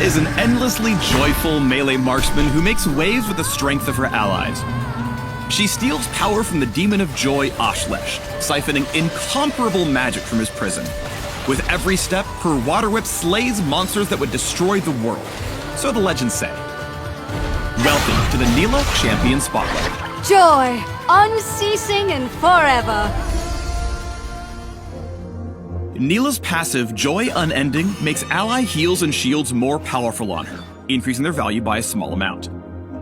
is an endlessly joyful melee marksman who makes waves with the strength of her allies. She steals power from the demon of joy Ashlesh, siphoning incomparable magic from his prison. With every step, her water whip slays monsters that would destroy the world. So the legends say. Welcome to the Nilah Champion Spotlight. Joy, unceasing and forever. Nilah's passive, Joy Unending, makes ally heals and shields more powerful on her, increasing their value by a small amount.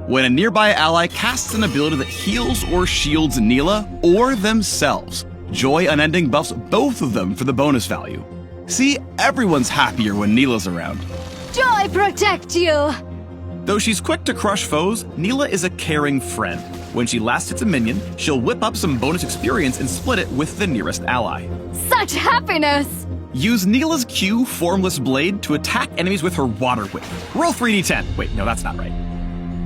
When a nearby ally casts an ability that heals or shields Nilah or themselves, Joy Unending buffs both of them for the bonus value. See, everyone's happier when Nilah's around. Joy protect you! Though she's quick to crush foes, Nilah is a caring friend. When she last hits a minion, she'll whip up some bonus experience and split it with the nearest ally. Such happiness! Use Nilah's Q, Formless Blade, to attack enemies with her water whip. Roll 3d10. Wait, no, that's not right.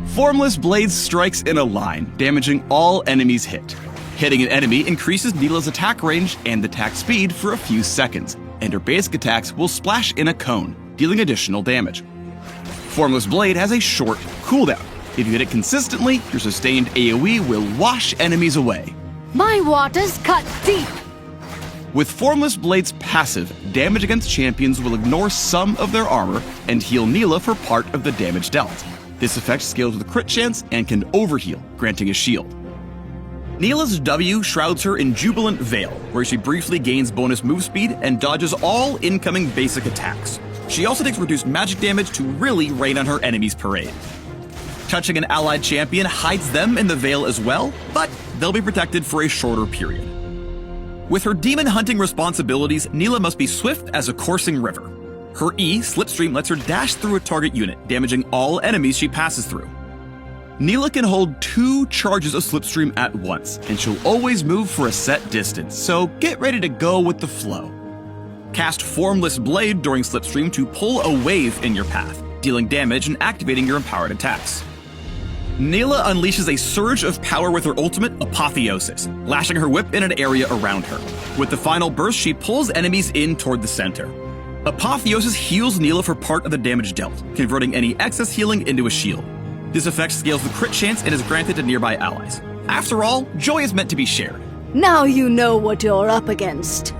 Formless Blade strikes in a line, damaging all enemies hit. Hitting an enemy increases Nilah's attack range and attack speed for a few seconds, and her basic attacks will splash in a cone, dealing additional damage. Formless Blade has a short cooldown. If you hit it consistently, your sustained AoE will wash enemies away. My waters cut deep! With Formless Blade's passive, damage against champions will ignore some of their armor and heal Nilah for part of the damage dealt. This effect scales with crit chance and can overheal, granting a shield. Nilah's W shrouds her in Jubilant Veil, where she briefly gains bonus move speed and dodges all incoming basic attacks. She also takes reduced magic damage to really rain on her enemy's parade. Touching an allied champion hides them in the Veil as well, but they'll be protected for a shorter period. With her demon hunting responsibilities, Nilah must be swift as a coursing river. Her E, Slipstream, lets her dash through a target unit, damaging all enemies she passes through. Nilah can hold 2 charges of Slipstream at once, and she'll always move for a set distance, so get ready to go with the flow. Cast Formless Blade during Slipstream to pull a wave in your path, dealing damage and activating your empowered attacks. Nilah unleashes a surge of power with her ultimate, Apotheosis, lashing her whip in an area around her. With the final burst, she pulls enemies in toward the center. Apotheosis heals Nilah for part of the damage dealt, converting any excess healing into a shield. This effect scales the crit chance and is granted to nearby allies. After all, joy is meant to be shared. Now you know what you're up against.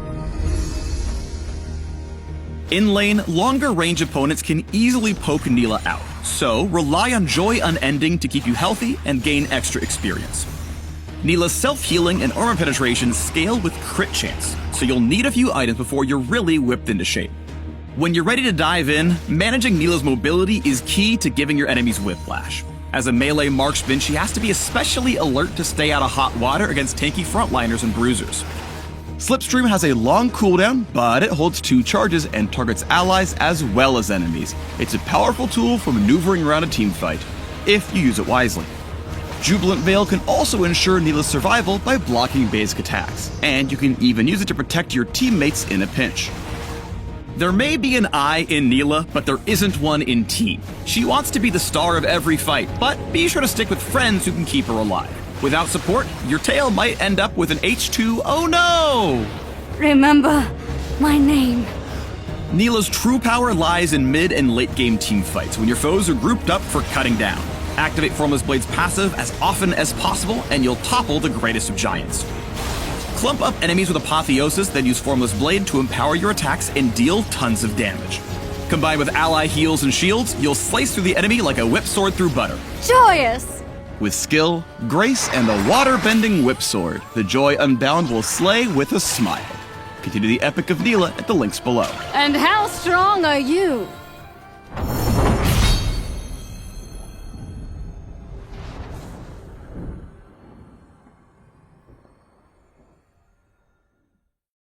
In lane, longer range opponents can easily poke Nilah out, so rely on Joy Unending to keep you healthy and gain extra experience. Nilah's self-healing and armor penetration scale with crit chance, so you'll need a few items before you're really whipped into shape. When you're ready to dive in, managing Nilah's mobility is key to giving your enemies whiplash. As a melee marksman, she has to be especially alert to stay out of hot water against tanky frontliners and bruisers. Slipstream has a long cooldown, but it holds 2 charges and targets allies as well as enemies. It's a powerful tool for maneuvering around a teamfight, if you use it wisely. Jubilant Veil can also ensure Nilah's survival by blocking basic attacks, and you can even use it to protect your teammates in a pinch. There may be an I in Nilah, but there isn't one in team. She wants to be the star of every fight, but be sure to stick with friends who can keep her alive. Without support, your tail might end up with an H2 oh no! Remember my name. Nilah's true power lies in mid and late game team fights when your foes are grouped up for cutting down. Activate Formless Blade's passive as often as possible and you'll topple the greatest of giants. Clump up enemies with Apotheosis, then use Formless Blade to empower your attacks and deal tons of damage. Combined with ally heals and shields, you'll slice through the enemy like a whip sword through butter. Joyous! With skill, grace, and a water-bending whip sword, the Joy Unbound will slay with a smile. Continue the epic of Nilah at the links below. And how strong are you?